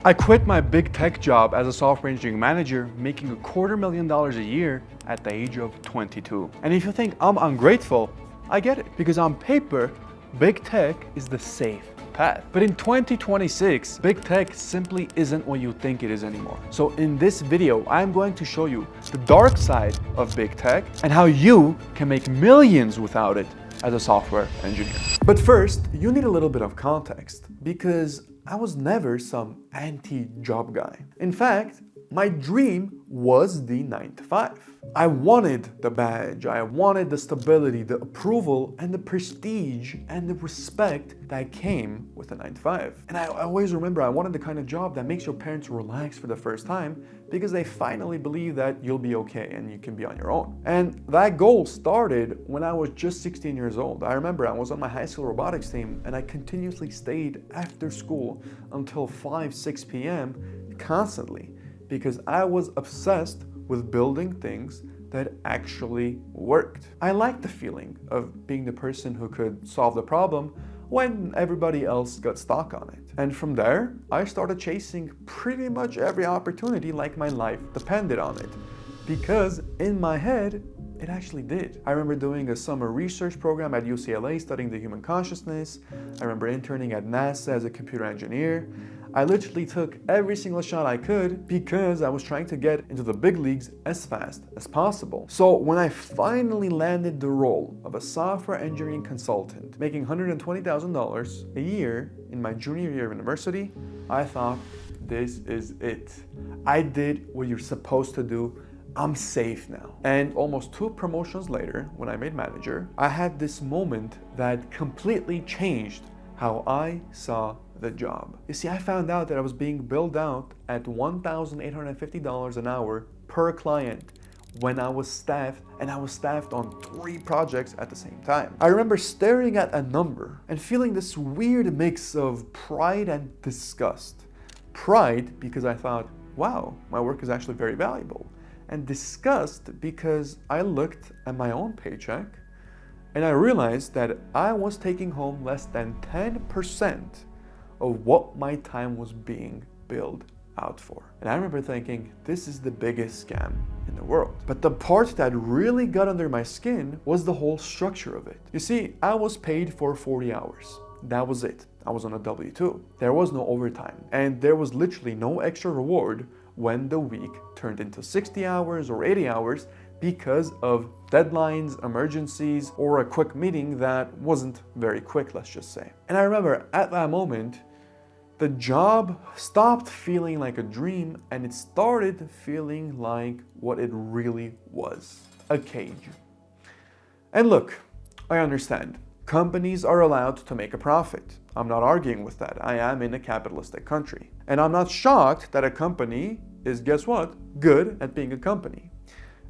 I quit my big tech job as a software engineering manager, making $250,000 a year at the age of 22. And if you think I'm ungrateful, I get it, because on paper, big tech is the safe path. But in 2026, big tech simply isn't what you think it is anymore. So in this video, I'm going to show you the dark side of big tech and how you can make millions without it as a software engineer. But first, you need a little bit of context, because I was never some anti-job guy. In fact, my dream was the 9-to-5. I wanted the badge, I wanted the stability, the approval, and the prestige, and the respect that came with a 9-to-5. And I always remember I wanted the kind of job that makes your parents relax for the first time because they finally believe that you'll be okay and you can be on your own. And that goal started when I was just 16 years old. I remember I was on my high school robotics team and I continuously stayed after school until 5-6 p.m. constantly, because I was obsessed with building things that actually worked. I liked the feeling of being the person who could solve the problem when everybody else got stuck on it. And from there, I started chasing pretty much every opportunity like my life depended on it, because in my head, it actually did. I remember doing a summer research program at UCLA studying the human consciousness. I remember interning at NASA as a computer engineer. I literally took every single shot I could because I was trying to get into the big leagues as fast as possible. So when I finally landed the role of a software engineering consultant, making $120,000 a year in my junior year of university, I thought, this is it. I did what you're supposed to do. I'm safe now. And almost 2 promotions later, when I made manager, I had this moment that completely changed how I saw the job. You see, I found out that I was being billed out at $1,850 an hour per client when I was staffed, and I was staffed on 3 projects at the same time. I remember staring at a number and feeling this weird mix of pride and disgust. Pride because I thought, wow, my work is actually very valuable. And disgust because I looked at my own paycheck and I realized that I was taking home less than 10% of what my time was being billed out for. And I remember thinking, this is the biggest scam in the world. But the part that really got under my skin was the whole structure of it. You see, I was paid for 40 hours. That was it. I was on a W-2. There was no overtime. And there was literally no extra reward when the week turned into 60 hours or 80 hours because of deadlines, emergencies, or a quick meeting that wasn't very quick, let's just say. And I remember at that moment, the job stopped feeling like a dream and it started feeling like what it really was, a cage. And look, I understand. Companies are allowed to make a profit. I'm not arguing with that. I am in a capitalistic country. And I'm not shocked that a company is, guess what, good at being a company.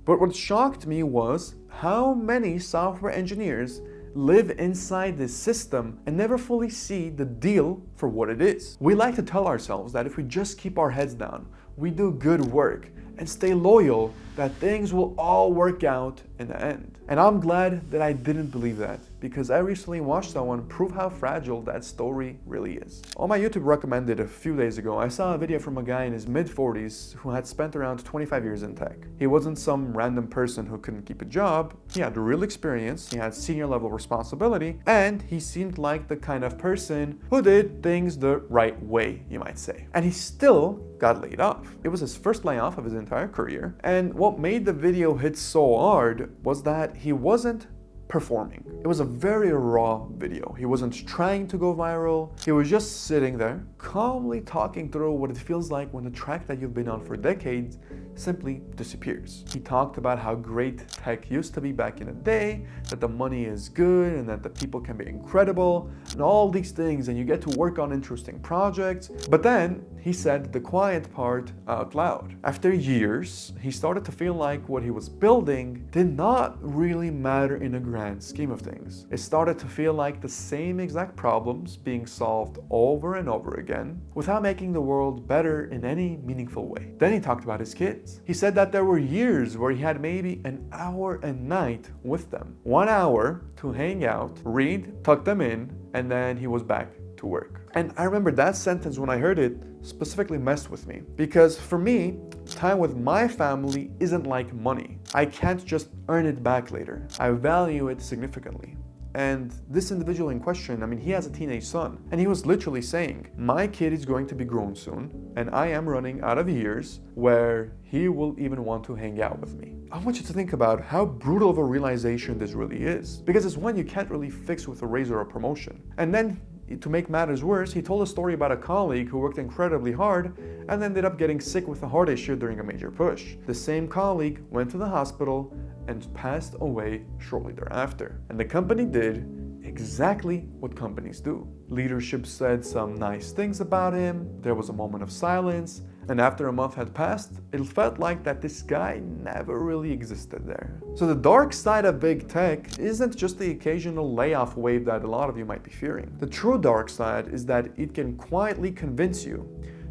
But what shocked me was how many software engineers live inside this system and never fully see the deal for what it is. We like to tell ourselves that if we just keep our heads down, we do good work and stay loyal, that things will all work out in the end. And I'm glad that I didn't believe that, because I recently watched someone prove how fragile that story really is. On my YouTube recommended a few days ago, I saw a video from a guy in his mid-40s who had spent around 25 years in tech. He wasn't some random person who couldn't keep a job. He had real experience, he had senior level responsibility, and he seemed like the kind of person who did things the right way, you might say. And he still got laid off. It was his first layoff of his entire career. And what made the video hit so hard was that he wasn't performing. It was a very raw video. He wasn't trying to go viral. He was just sitting there, calmly talking through what it feels like when the track that you've been on for decades simply disappears. He talked about how great tech used to be back in the day, that the money is good and that the people can be incredible and all these things, and you get to work on interesting projects. But then he said the quiet part out loud. After years, he started to feel like what he was building did not really matter in a grand scheme of things. It started to feel like the same exact problems being solved over and over again without making the world better in any meaningful way. Then he talked about his kids. He said that there were years where he had maybe an hour a night with them. 1 hour to hang out, read, tuck them in, and then he was back to work. And I remember that sentence when I heard it specifically messed with me, because for me, time with my family isn't like money. I can't just earn it back later. I value it significantly. And this individual in question, I mean, he has a teenage son, and he was literally saying, my kid is going to be grown soon, and I am running out of years where he will even want to hang out with me. I want you to think about how brutal of a realization this really is, because it's one you can't really fix with a raise or a promotion. And then, to make matters worse, he told a story about a colleague who worked incredibly hard and ended up getting sick with a heart issue during a major push. The same colleague went to the hospital and passed away shortly thereafter. And the company did exactly what companies do. Leadership said some nice things about him, there was a moment of silence, and after a month had passed, it felt like that this guy never really existed there. So the dark side of big tech isn't just the occasional layoff wave that a lot of you might be fearing. The true dark side is that it can quietly convince you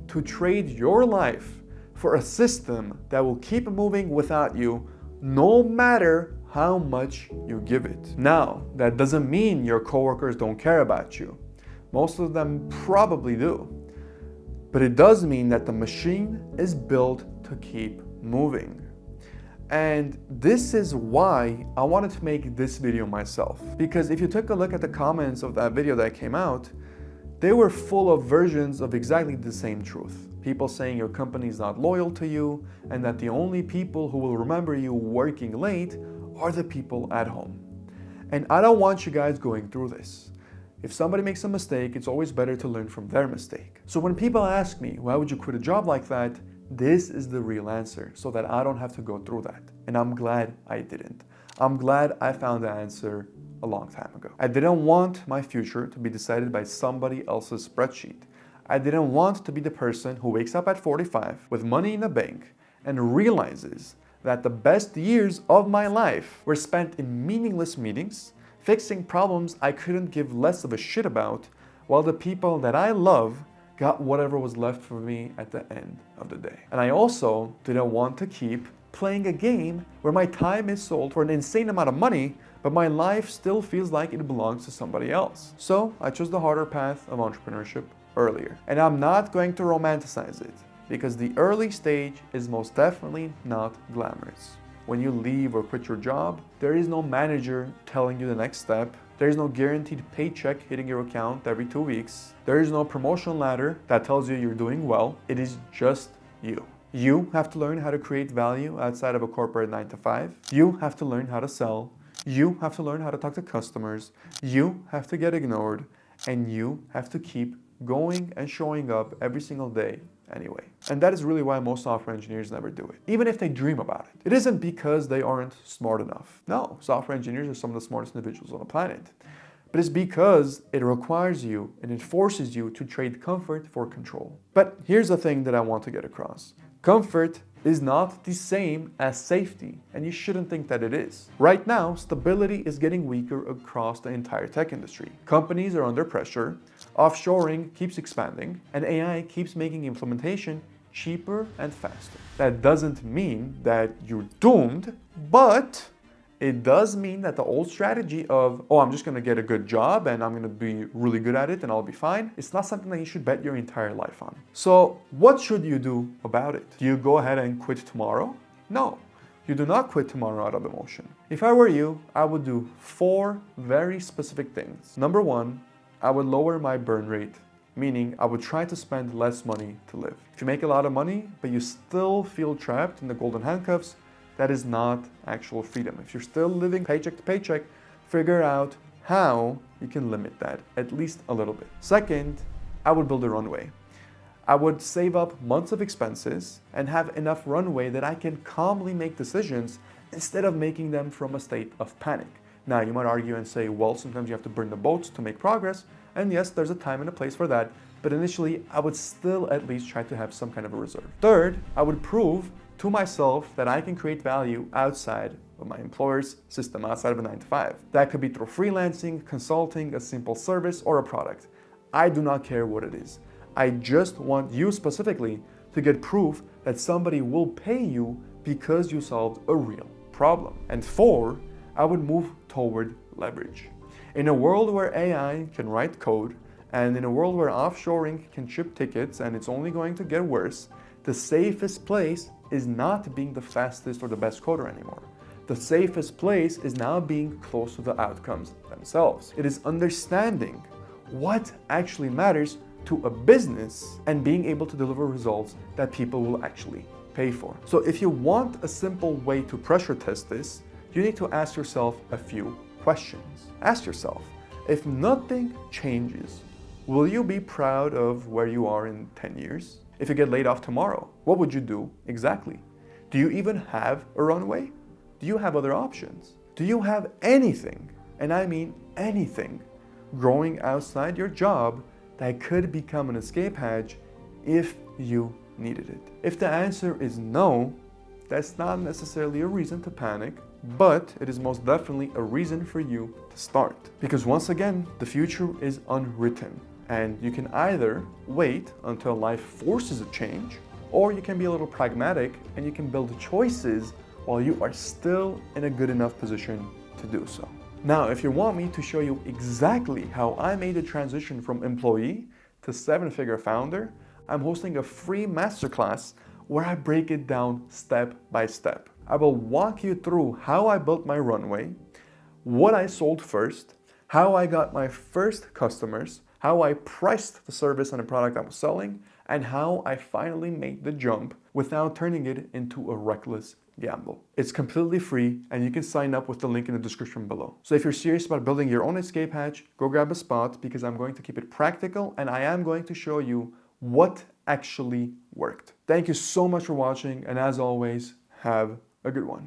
to trade your life for a system that will keep moving without you, no matter how much you give it. Now, that doesn't mean your coworkers don't care about you. Most of them probably do. But it does mean that the machine is built to keep moving. And this is why I wanted to make this video myself. Because if you took a look at the comments of that video that came out, they were full of versions of exactly the same truth. People saying your company is not loyal to you, and that the only people who will remember you working late are the people at home. And I don't want you guys going through this. If somebody makes a mistake, it's always better to learn from their mistake. So when people ask me, why would you quit a job like that? This is the real answer, so that I don't have to go through that. And I'm glad I didn't. I'm glad I found the answer a long time ago. I didn't want my future to be decided by somebody else's spreadsheet. I didn't want to be the person who wakes up at 45 with money in the bank and realizes that the best years of my life were spent in meaningless meetings, fixing problems I couldn't give less of a shit about, while the people that I love got whatever was left for me at the end of the day. And I also didn't want to keep playing a game where my time is sold for an insane amount of money, but my life still feels like it belongs to somebody else. So I chose the harder path of entrepreneurship earlier. And I'm not going to romanticize it, because the early stage is most definitely not glamorous. When you leave or quit your job, there is no manager telling you the next step. There is no guaranteed paycheck hitting your account every 2 weeks. There is no promotion ladder that tells you you're doing well. It is just you. You have to learn how to create value outside of a corporate 9 to 5. You have to learn how to sell. You have to learn how to talk to customers. You have to get ignored. And you have to keep going and showing up every single day anyway. And that is really why most software engineers never do it, even if they dream about it. It isn't because they aren't smart enough. No, software engineers are some of the smartest individuals on the planet. But it's because it requires you and it forces you to trade comfort for control. But here's the thing that I want to get across. Comfort is not the same as safety, and you shouldn't think that it is. Right now, stability is getting weaker across the entire tech industry. Companies are under pressure, offshoring keeps expanding, and AI keeps making implementation cheaper and faster. That doesn't mean that you're doomed, but it does mean that the old strategy of, oh, I'm just gonna get a good job and I'm gonna be really good at it and I'll be fine, it's not something that you should bet your entire life on. So what should you do about it? Do you go ahead and quit tomorrow? No, you do not quit tomorrow out of emotion. If I were you, I would do 4 very specific things. Number 1, I would lower my burn rate, meaning I would try to spend less money to live. If you make a lot of money, but you still feel trapped in the golden handcuffs, that is not actual freedom. If you're still living paycheck to paycheck, figure out how you can limit that, at least a little bit. Second, I would build a runway. I would save up months of expenses and have enough runway that I can calmly make decisions instead of making them from a state of panic. Now, you might argue and say, well, sometimes you have to burn the boats to make progress. And yes, there's a time and a place for that. But initially, I would still at least try to have some kind of a reserve. Third, I would prove to myself that I can create value outside of my employer's system, outside of a 9 to 5. That could be through freelancing, consulting, a simple service, or a product. I do not care what it is. I just want you specifically to get proof that somebody will pay you because you solved a real problem. And 4, I would move toward leverage. In a world where AI can write code And in a world where offshoring can ship tickets and it's only going to get worse, the safest place is not being the fastest or the best coder anymore. The safest place is now being close to the outcomes themselves. It is understanding what actually matters to a business and being able to deliver results that people will actually pay for. So if you want a simple way to pressure test this, you need to ask yourself a few questions. Ask yourself, if nothing changes, will you be proud of where you are in 10 years? If you get laid off tomorrow, what would you do exactly? Do you even have a runway? Do you have other options? Do you have anything, and I mean anything, growing outside your job that could become an escape hatch if you needed it? If the answer is no, that's not necessarily a reason to panic, but it is most definitely a reason for you to start. Because once again, the future is unwritten, and you can either wait until life forces a change, or you can be a little pragmatic and you can build choices while you are still in a good enough position to do so. Now, if you want me to show you exactly how I made the transition from employee to seven-figure founder, I'm hosting a free masterclass where I break it down step by step. I will walk you through how I built my runway, what I sold first, how I got my first customers, how I priced the service and the product I was selling, and how I finally made the jump without turning it into a reckless gamble. It's completely free, and you can sign up with the link in the description below. So if you're serious about building your own escape hatch, go grab a spot, because I'm going to keep it practical and I am going to show you what actually worked. Thank you so much for watching, and as always, have a good one.